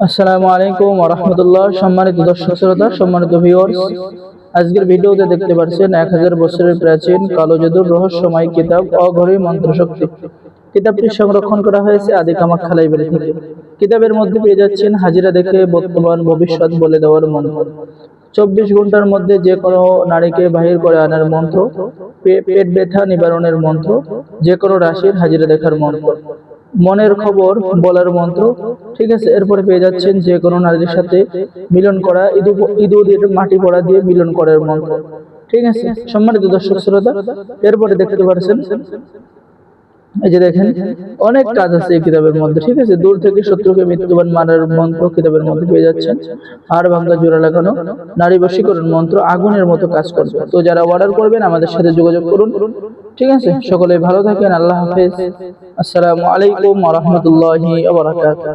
আসসালামু আলাইকুম ওয়া রাহমাতুল্লাহ। সম্মানিত দর্শক শ্রোতা, সম্মানিত ভিউয়ার্স, আজকের ভিডিওতে দেখতে পাচ্ছেন 1000 বছরের প্রাচীন কালো জাদুর রহস্যময় কিতাব অঘরী মন্ত্রশক্তি। কিতাবটি সংরক্ষণ করা হয়েছে আদি কামাখ্যা লাইব্রেরি থেকে। কিতাবের মধ্যে পেয়ে যাচ্ছেন হাজিরা দেখে বর্তমান ভবিষ্যৎ বলে দেওয়ার মন্ত্র, 24 ঘন্টার মধ্যে যে কোনো নারীকে বাহির করে আনার মন্ত্র, পেট ব্যথা নিবারণের মন্ত্র, যে কোনো রাশির হাজিরা দেখার মন্ত্র, মনের খবর বলার মন্ত্র। ঠিক আছে, এরপরে পেয়ে যাচ্ছেন যে কোনো নারীর সাথে মিলন করা, ইঁদুরের মাটি পড়া দিয়ে মিলন করার মন্ত্র। ঠিক আছে সম্মানিত দর্শক শ্রোতা, এরপরে দেখতে পাচ্ছেন এই যে দেখেন অনেক কাজ আছে এই কিতাবের মধ্যে। ঠিক আছে, দূর থেকে শত্রুকে মৃত্যুবান মারার মন্ত্র কিতাবের মধ্যে পেয়ে যাচ্ছেন। হাড় ভাঙ্গা জোড়া লাগানো, নারী বশীকরণ মন্ত্র আগুনের মতো কাজ করবে। তো যারা অর্ডার করবেন আমাদের সাথে যোগাযোগ করুন। ঠিক আছে, সকলে ভালো থাকেন। আল্লাহ হাফেজ। আসসালামু আলাইকুম ওয়া রাহমাতুল্লাহি ওয়া বারাকাতুহু।